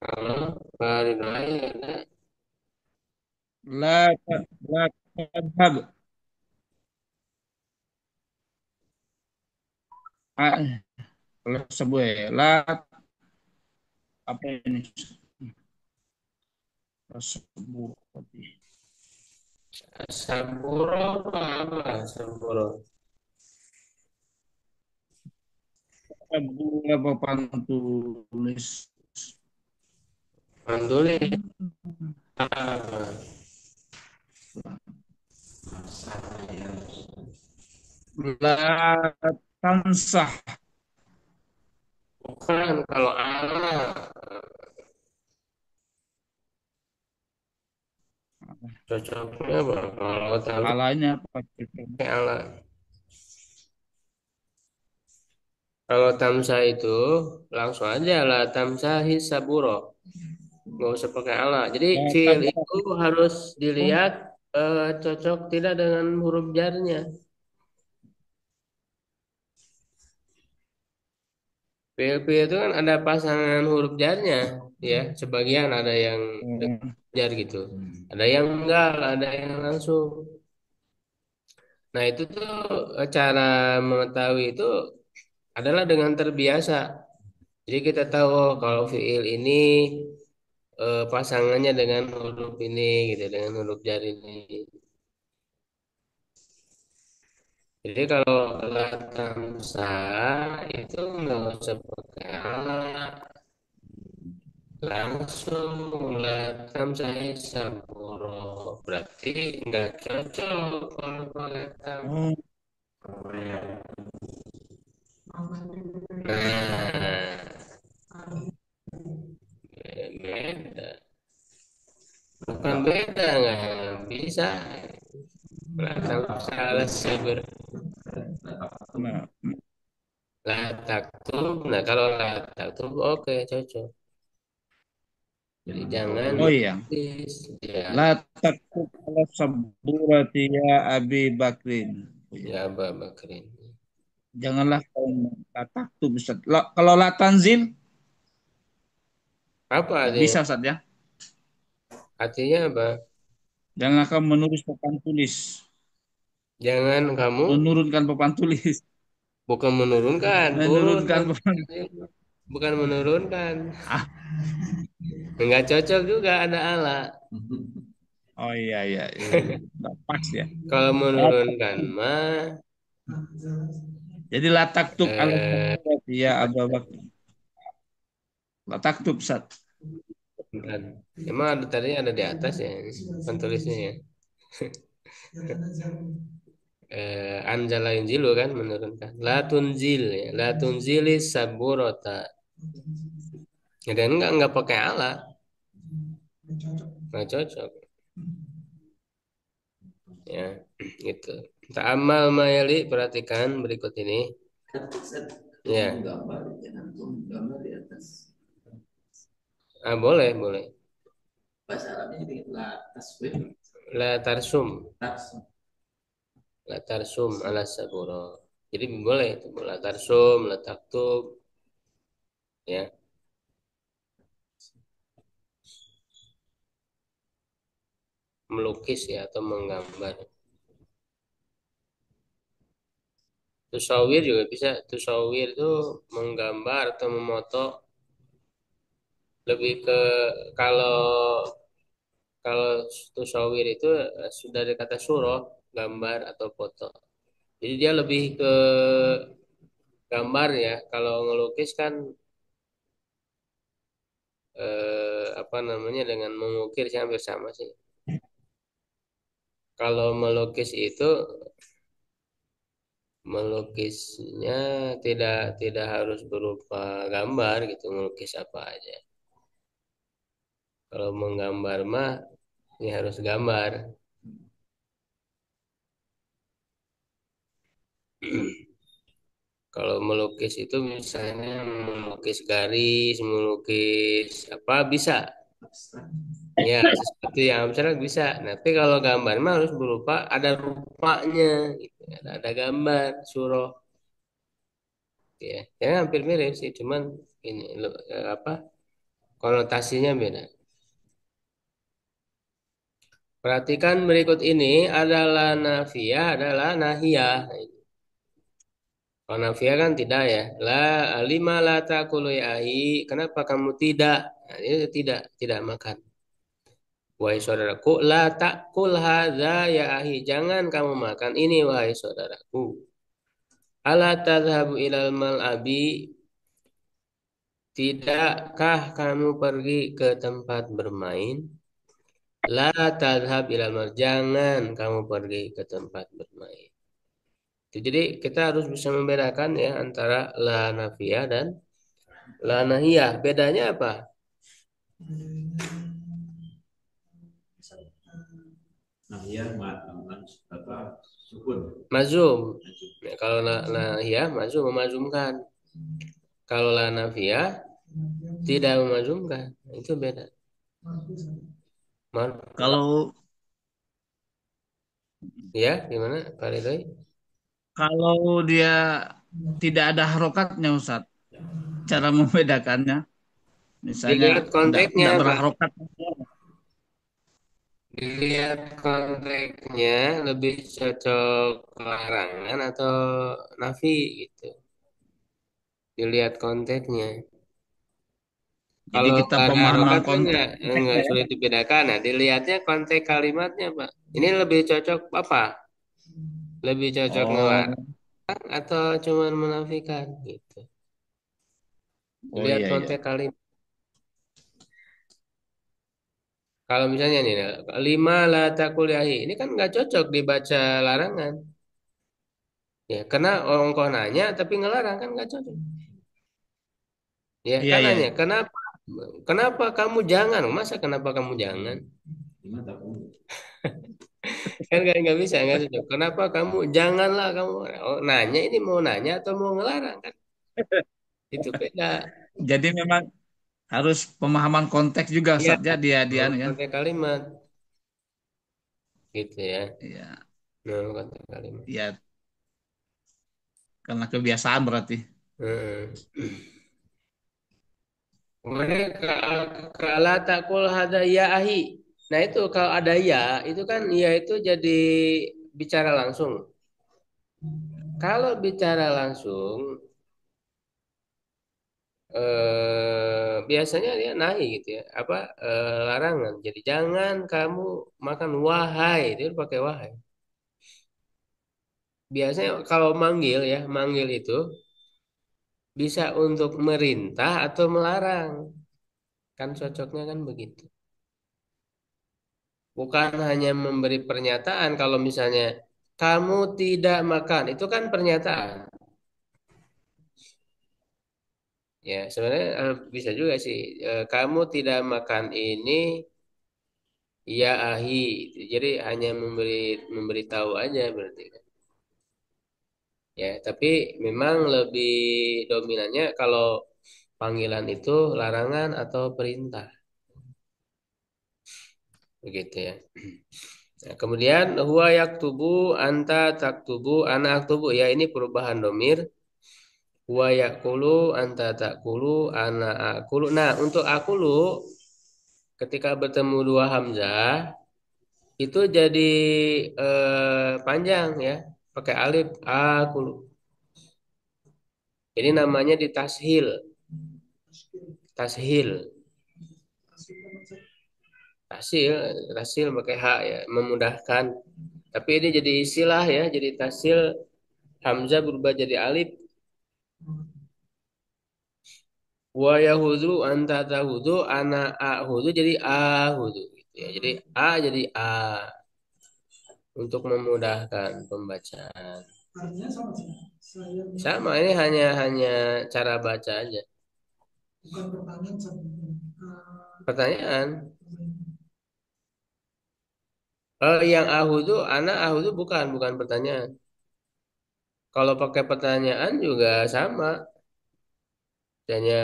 Kalau hari raya ada. La la tadhhab. Ah, kalau sebuah la apa ini? La sebuah tadi. Saburo apa? Saburo. Gula papan tulis. Manduli. Ah, La tansah. bukan kalau ala cocoknya apa? Kalau tahu Alanya apa? ala. Kalau tamsa itu langsung aja lah tamsahi saburo. Nggak usah pakai ala. Jadi La fiil tansah. itu harus dilihat cocok tidak dengan huruf jarnya. Fiil-fiil itu kan ada pasangan huruf jarnya, ya. Sebagian ada yang jar gitu, ada yang enggak, ada yang langsung. Nah itu tuh cara mengetahui itu adalah dengan terbiasa. Jadi kita tahu oh, kalau fiil ini pasangannya dengan huruf ini gitu, dengan huruf jar ini. Jadi kalau latamsa itu nggak usah pakai alat, langsung latamsa saburo. Berarti nggak cocok kalau pakai tam. Oh, Nah, beda. Bukan beda, nggak bisa. Latamsa ala sabar. nah, Lataktub. Nah kalau lataktub oke cocok. Jadi jangan oh iya. nulis ya. La taktub ala saburati ya Abi Bakrin. Ya Aba Bakrin. Janganlah kau la taktub Ustaz. Kalau la tanzil Apa artinya? bisa Ustaz ya. Artinya apa? Jangan kau menulis papan tulis. Jangan kamu Menurunkan papan tulis. bukan menurunkan, turun Menurunkan papan papan. tulisnya. Bukan menurunkan. Ah, Enggak cocok juga ada ala. oh iya iya iya. Nggak pas ya. Kalau La menurunkan taktub. mah Jadi la taktub ala eh saburati ya Abu Bakrin. La taktub Ustaz. bukan. Emang ada tadinya ada di atas ya penulisnya ya. Anjala Injilu kan menurunkan. La tunzil ya. La tunzili saburota. Ya, dan enggak pakai ala, nggak cocok. Ya, gitu. Ta'amal mayali, perhatikan berikut ini. Ya, Gambar, jangan pun gambar di atas. boleh, boleh. Bahasa Arabnya jadi la taswif, La tarsum, taks. la tarsum ala saburo. Jadi boleh itu, la tarsum, la taktub, ya, melukis ya atau menggambar. Tusawir juga bisa. Tusawir itu menggambar atau memoto. Lebih ke kalau kalau tusawir itu sudah dari kata surah, gambar atau foto. Jadi dia lebih ke gambar ya. Kalau ngelukis kan apa namanya dengan mengukir sih hampir sama sih. Kalau melukis itu melukisnya tidak tidak harus berupa gambar gitu, melukis apa aja. Kalau menggambar mah ini harus gambar. Kalau melukis itu misalnya melukis garis, melukis apa bisa. Ya, sesuatu yang abstrak bisa. Nah, tapi kalau gambar mah harus berupa ada rupanya, gitu. Ada gambar, surah, ya. Ya hampir mirip sih, cuman ini apa konotasinya beda. Perhatikan berikut ini adalah nafiyah, adalah nahiyah. Kalau nafiyah kan tidak ya. La lima la takulu ya ahi. Kenapa kamu tidak? Nah, ini tidak makan. Wahai saudaraku, la takul hadza ya ahi, jangan kamu makan ini wahai saudaraku. Ala tadhabu ilal mal'abi, tidakkah kamu pergi ke tempat bermain? La tadhab ilal mal, jangan kamu pergi ke tempat bermain. Jadi kita harus bisa membedakan ya antara la nafiyah dan la nahiyah. Bedanya apa? Nah, ya, apa sukun. Mazum. Ya, kalau la nahiyah mazum, memazumkan. Kalau la nafiyah tidak memazumkan. Itu beda. Kalau Ya, gimana Pak Ridhoi? kalau dia tidak ada harokatnya Ustaz, cara membedakannya, misalnya Dilihat tidak konteksnya tidak Pak. berharokat. Dilihat konteksnya lebih cocok larangan atau nafi gitu. Dilihat konteksnya. Jadi Kalau kita nggak ada pemahaman harokat kan nggak konteksnya ya. sulit dibedakan. Nah, dilihatnya konteks kalimatnya Pak. Ini lebih cocok apa? Lebih cocok Oh, ngelarang atau cuman menafikan gitu. oh Lihat iya iya. konteks kalimat. Kalau misalnya nih, lima la takuliahi, ini kan nggak cocok dibaca larangan. Ya, karena orang kau nanya tapi ngelarang kan nggak cocok. Ya, Iya kan iya. nanya, Iya. kenapa? Kenapa kamu jangan? Masa kenapa kamu jangan? Lima tahun. Kan nggak bisa, nggak cocok. Kenapa kamu janganlah kamu? Oh, nanya ini mau nanya atau mau ngelarang kan? Itu beda. Jadi memang harus pemahaman konteks juga Iya, Ustaz ya dia anu ya. konteks kalimat gitu ya. Iya, Nah, konteks kalimat. iya karena kebiasaan berarti. Heeh. Kemudian kala takul hada ya ahi. Nah itu kalau ada ya, itu kan ya itu jadi bicara langsung. Kalau bicara langsung, biasanya dia nahi gitu ya, apa larangan. Jadi jangan kamu makan wahai, itu pakai wahai. Biasanya kalau manggil ya, manggil itu bisa untuk merintah atau melarang. Kan cocoknya kan begitu. Bukan hanya memberi pernyataan kalau misalnya kamu tidak makan, itu kan pernyataan. Ya, sebenarnya bisa juga sih. Kamu tidak makan ini, ya ahi. Jadi hanya memberitahu aja berarti kan. Ya, tapi memang lebih dominannya kalau panggilan itu larangan atau perintah. Begitu ya. Nah, kemudian huwa yaktubu, anta taktubu, ana aktubu. Ya, ini perubahan domir. Huwa yakulu, anta takulu, ana akulu. Nah, untuk akulu ketika bertemu dua hamzah itu jadi panjang ya, pakai alif akulu. Jadi namanya ditashil, tashil, tasil, tasil pakai h ya, memudahkan. Tapi ini jadi istilah ya, jadi tasil hamzah berubah jadi alif. Wa yahudu anta tahudu ana ahudu jadi ahudu gitu ya. Jadi a jadi a untuk memudahkan pembacaan. Artinya sama sih. Saya Sama, ini hanya cara baca aja. bukan pertanyaan sama. Pertanyaan, yang ahudu, anak ahudu bukan pertanyaan. Kalau pakai pertanyaan juga sama. Misalnya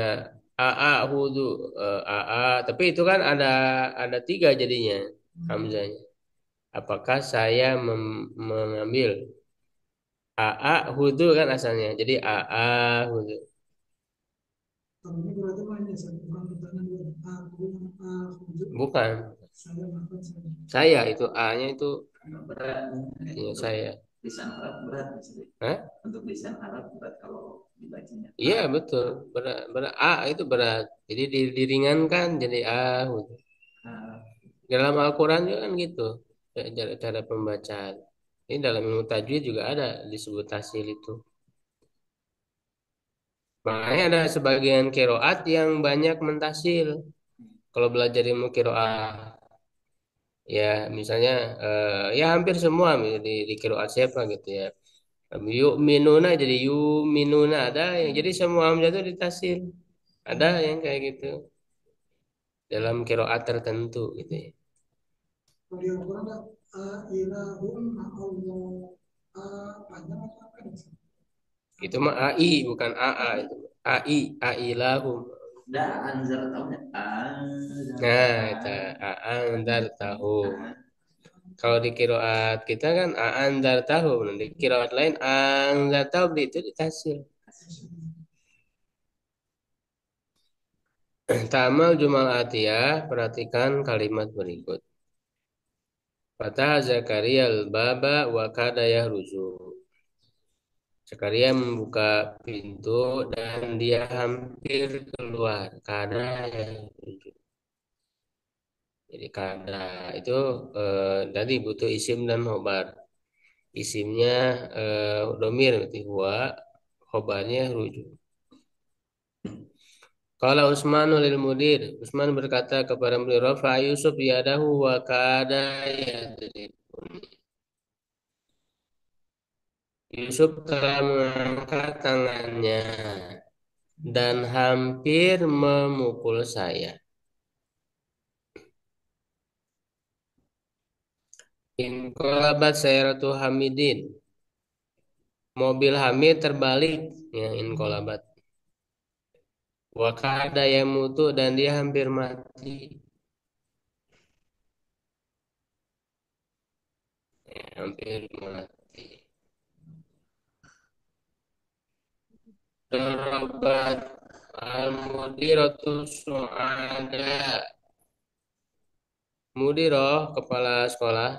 a hudu, a, tapi itu kan ada tiga jadinya hamzanya. Apakah saya mengambil hudu kan asalnya. Jadi hudu. Kalau ini berarti mana ya? Bukan pertanyaan dua. Aku Bukan. saya makan saya. Saya itu A-nya itu Berat. ya Untuk saya. lisan Arab berat maksudnya. Hah? Untuk lisan Arab berat kalau dibacanya. Iya betul. Berat, berat. A itu berat. Jadi diringankan jadi hudu. Ah, Dalam Al-Quran juga kan gitu, cara pembacaan. Ini dalam ilmu tajwid juga ada disebut tasil itu. Makanya ada sebagian kiroat yang banyak mentasil. Kalau belajar ilmu kiroat, ya misalnya ya hampir semua di kiroat siapa gitu ya. Yuk minuna jadi yu minuna, ada yang jadi semua hamzah itu ditasil. Ada yang kayak gitu dalam kiroat tertentu gitu ya. Kalau di Al-Quran ada ilahum Allah panjang atau apa nih? Itu mah AI bukan AA itu. AI AI lahum. Dah anzar tahu nggak? Anzar. Nah, itu a'andar tahu. Kalau di kiroat kita kan a'andar tahu, nah, di kiroat lain a'andar tahu itu ditasil. Tamal jumal atiyah, perhatikan kalimat berikut. Fatah Zakaria al-baba wa kada yahruzu. Zakaria membuka pintu dan dia hampir keluar. Kada yahruzu. Jadi kada itu tadi butuh isim dan khobar. Isimnya domir berarti huwa, khobarnya rujuk. Kalau Utsman lil mudir, Utsman berkata kepada mudir, Rafa Yusuf yadahu wa kada yadrib. Yusuf telah mengangkat tangannya dan hampir memukul saya. Inqalabat sayratu Hamidin. Mobil Hamid terbalik, ya inqalabat. Wa kada yamutu dan dia hampir mati. Ya, hampir mati. Darabat al-mudiratu su'ada. Mudiroh kepala sekolah,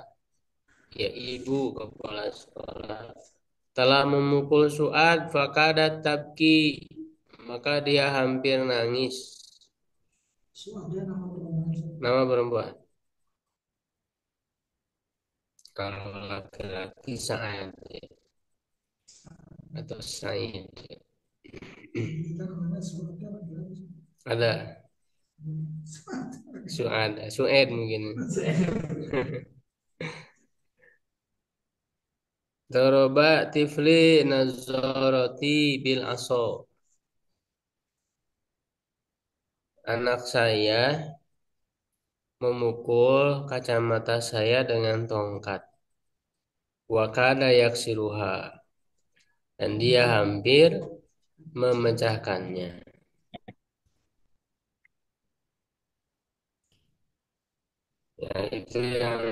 ya ibu kepala sekolah, telah memukul Su'ad fakadat tabki, maka dia hampir nangis. Ada nama perempuan. Nama perempuan. Kalau laki-laki Sa'ad ya. Atau Sa'id ya. Kita namanya suratnya apa gitu? Ada Su'ad, Su'ed mungkin. Doroba tifli nazarati bil aso. Anak saya memukul kacamata saya dengan tongkat. Wakada yaksiruha. Dan dia hampir memecahkannya. Ya, itu yang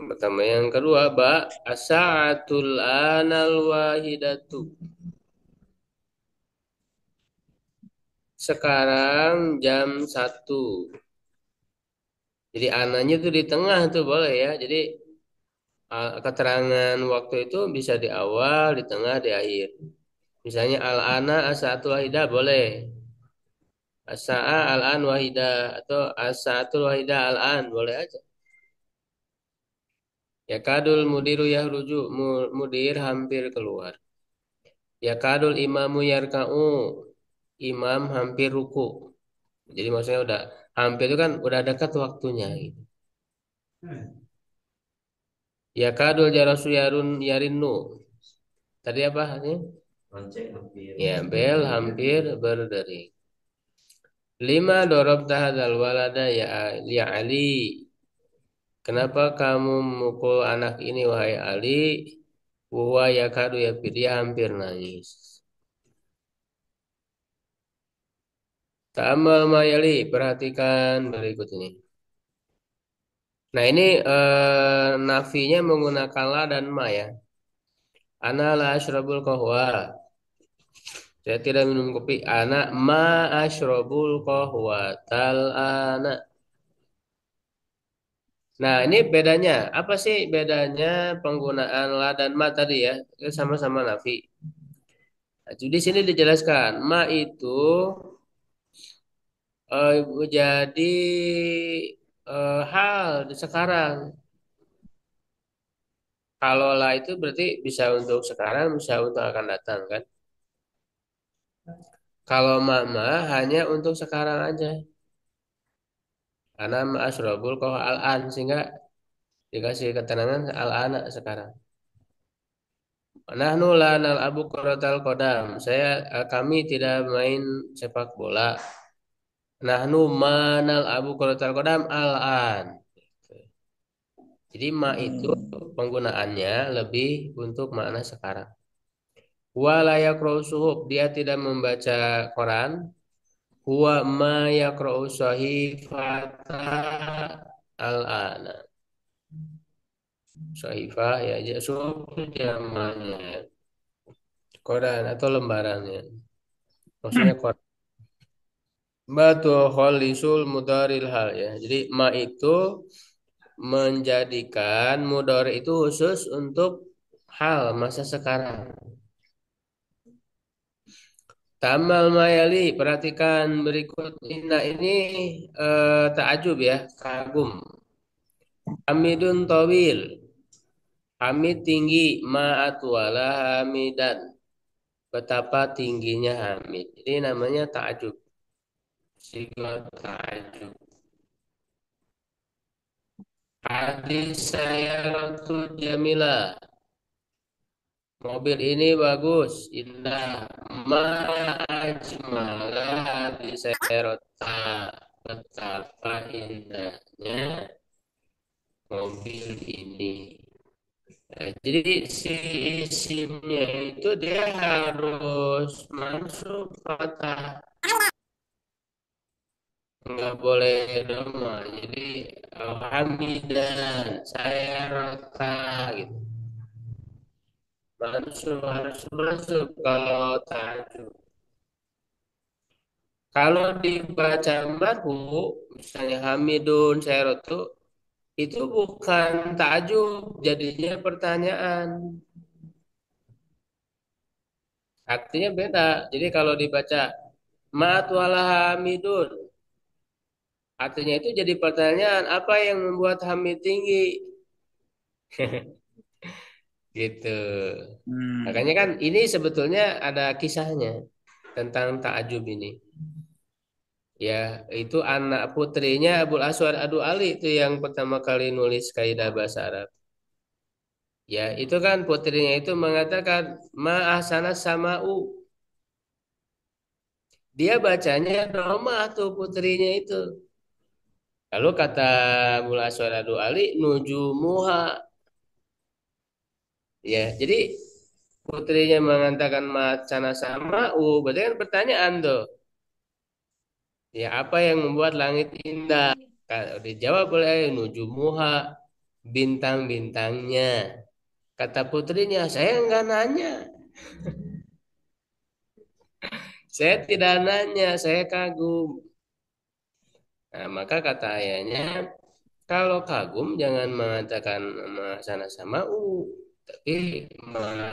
pertama. Yang kedua, as-sa'atul anal wahidatu. Sekarang jam 1. Jadi ananya itu di tengah tuh boleh ya. Jadi keterangan waktu itu bisa di awal, di tengah, di akhir. Misalnya al-ana as-sa'atul wahidah boleh. As-sa'a al-an wahidah atau as-sa'atul wahidah al-an boleh aja. Ya kadul mudiru yahruju, mudir hampir keluar. Ya kadul imamu yarka'u, imam hampir ruku. Jadi maksudnya udah hampir itu kan udah dekat waktunya gitu. Ya kadul jarasu yarinu. Tadi apa artinya? Lonceng hampir. Ya bel hampir berdering. 5 dorob tahadal walada ya Ali. Kenapa kamu memukul anak ini wahai Ali? Wa yakadu ya dia hampir nangis. Ta'amal mayali, perhatikan berikut ini. Nah ini nafinya menggunakan la dan ma ya. Ana la asyrabul qahwa. Saya tidak minum kopi. Ana ma asyrabul qahwa. Tal ana. Nah ini bedanya. Apa sih bedanya penggunaan la dan ma tadi ya? Sama-sama nafi. Nah, di sini dijelaskan. Ma itu jadi hal di sekarang. Kalau lah itu berarti bisa untuk sekarang, bisa untuk akan datang kan. Kalau mama hanya untuk sekarang aja. Karena ma'asrobul koh al-an sehingga dikasih keterangan al-ana sekarang. Nahnu la nal'abu kuratal qadam. Kami tidak main sepak bola. Nahnu ma nal'abu kuratal qadam al-an. Jadi ma itu penggunaannya lebih untuk makna sekarang. Wa la yaqra'u suhuf, dia tidak membaca koran. Huwa ma yaqra'u sahifata al-ana. Sahifah ya, suhuf itu jamannya. Koran atau lembarannya. Maksudnya koran. Batu kholisul mudharil hal ya. Jadi ma itu menjadikan mudhari itu khusus untuk hal masa sekarang. Tamal mayali, perhatikan berikut ini ta'ajub ya, kagum. Hamidun tawil, Hamid tinggi, ma'atwala hamidan, betapa tingginya Hamid. Ini namanya ta'ajub. Sigat ta'ajub. Hadis saya Ratu Jamila. Mobil ini bagus, indah. Ma'ajmala hadis saya Rota. Betapa indahnya mobil ini. Nah, jadi si isimnya itu dia harus masuk kata, nggak boleh doma. Jadi Hamidan, saya Rota gitu. Harus masuk kalau tajuk. Kalau dibaca marfu, misalnya Hamidun, saya Rotu, itu bukan ta'ajub, jadinya pertanyaan. Artinya beda. Jadi kalau dibaca ma'at wala hamidun, artinya itu jadi pertanyaan, apa yang membuat Hamid tinggi? Gitu. Makanya kan ini sebetulnya ada kisahnya tentang ta'ajub ini. Ya, itu anak putrinya Abul Aswad Adu Ali itu yang pertama kali nulis kaidah bahasa Arab. Ya, itu kan putrinya itu mengatakan ma ahsana sama'u. Dia bacanya Roma tuh putrinya itu. Lalu kata Abul Aswad Adu Ali nujumuha. Ya, jadi putrinya mengatakan ma ahsana sama'u, berarti kan pertanyaan tuh. Ya, apa yang membuat langit indah? Kalau dijawab oleh nujumuha, bintang-bintangnya. Kata putrinya, saya enggak nanya. Saya tidak nanya, saya kagum. Nah, maka kata ayahnya, kalau kagum jangan mengatakan sana sama u, tapi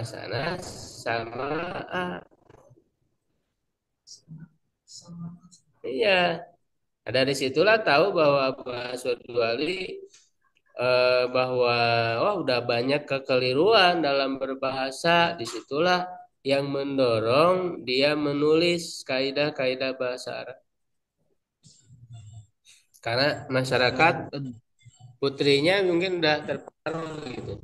sana sama a. Iya, dari situlah tahu bahwa bahasa Duali bahwa udah banyak kekeliruan dalam berbahasa. Disitulah yang mendorong dia menulis kaidah-kaidah bahasa Arab. Karena masyarakat putrinya mungkin udah terpengaruh gitu.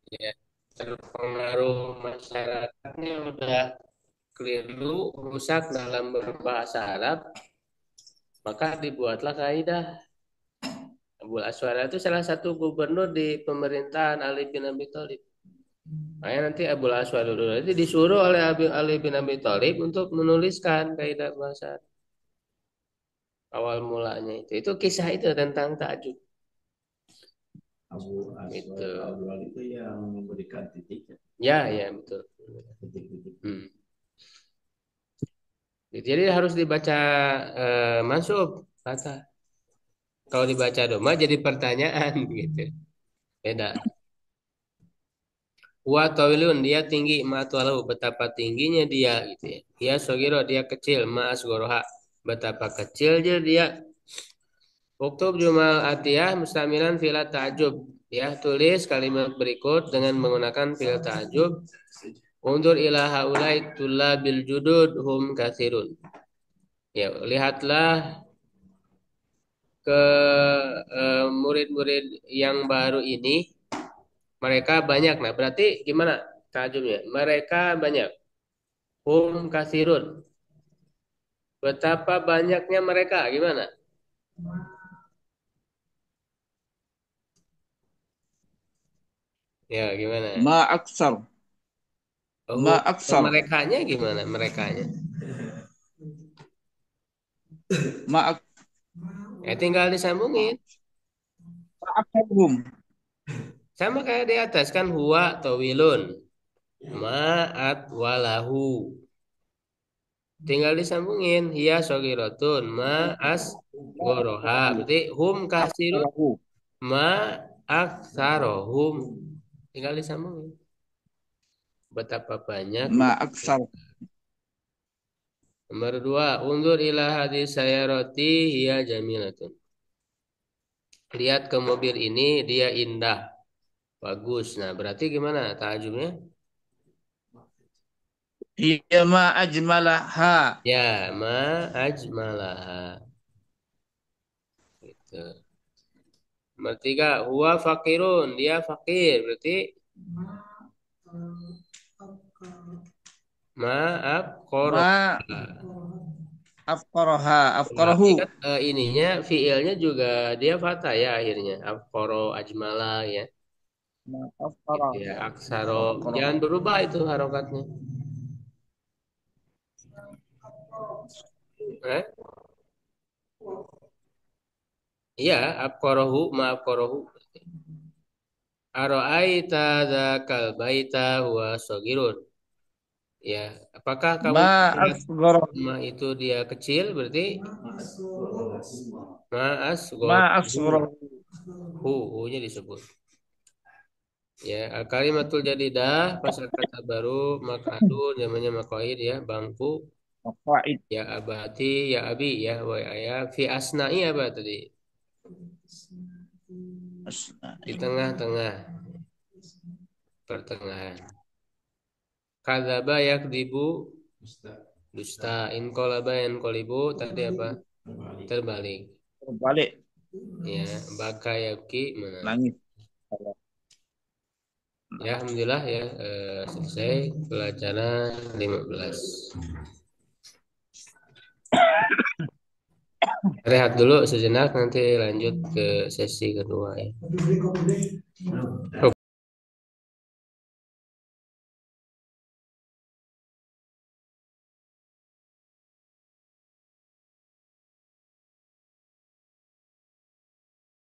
Ya, terpengaruh masyarakatnya udah keliru, rusak dalam berbahasa Arab, maka dibuatlah kaidah. Abul Aswad itu salah satu gubernur di pemerintahan Ali bin Abi Thalib. Makanya nanti Abul Aswad itu disuruh oleh Ali bin Abi Thalib untuk menuliskan kaidah bahasa Arab. Awal mulanya itu kisah itu tentang ta'ajub. Abu Itu. Aswad itu yang memberikan titik. Ya betul. Titik-titik. Jadi harus dibaca masuk kata. Kalau dibaca doma jadi pertanyaan gitu. Beda. Wa tawilun, dia tinggi, ma tualahu, betapa tingginya dia gitu ya. Dia sogiro, dia kecil, ma asgoroha, Betapa kecilnya dia. Uktub jumal atiyah mustamilan fi'il ta'jub. Ya, tulis kalimat berikut dengan menggunakan fi'il ta'jub. Undur ila haulai tullabil judud hum katsirun. Ya, lihatlah ke murid-murid yang baru ini. Mereka banyak. Nah, berarti gimana ta'jubnya? Mereka banyak. Hum katsirun. Betapa banyaknya mereka, gimana? Ya, gimana? Ma aksar. Oh, Ma aksar. merekanya gimana? Merekanya. Ma ak- Ya, tinggal disambungin. aksaruhum. Sama kayak di atas kan huwa tawilun. Ma'at walahu. Tinggal disambungin. Hiya sogiratun. Ma'as goroha. Berarti hum kasirun. Aksaruhu. Ma'aksarohum. Tinggal disambungin. Betapa banyak. Ma aksar. Nomor 2, undur ila hadis sayarati hiya jamilatun. Lihat ke mobil ini, dia indah, bagus. Nah, berarti gimana ta'ajubnya? Hiya ma ajmalaha. Ya, ma ajmalaha. Gitu. Nomor 3, huwa fakirun, dia fakir. Berarti maaf koro. Ma afqaraha. Berarti Afqarahu. kan ininya fiilnya juga dia fathah ya akhirnya. Afkoro ajmala ya. Ma Gitu afqara. ya, aksaro. Afqara. Jangan berubah itu harokatnya. Eh? Iya, afkorohu ma afkorohu. Aro'aita dzakal baita huwa sogirun. Ya, apakah kamu Ma melihat asghara. rumah itu dia kecil? Berarti ma'as Ma gorohu. asghara. Hu-nya disebut. Ya, kalimatul jadidah pasal kata baru makadun namanya makoid ya, bangku Maqaid. ya abati ya abi ya wa ya fi asna'i apa tadi? Di tengah-tengah, pertengahan. Kadzaba yakdibu dusta, inqalaba yanqalibu tadi apa? Terbalik. Balik. Ya, baka yabki mana? Nangis. Ya, alhamdulillah ya selesai pelajaran 15. Rehat dulu sejenak nanti lanjut ke sesi kedua ya.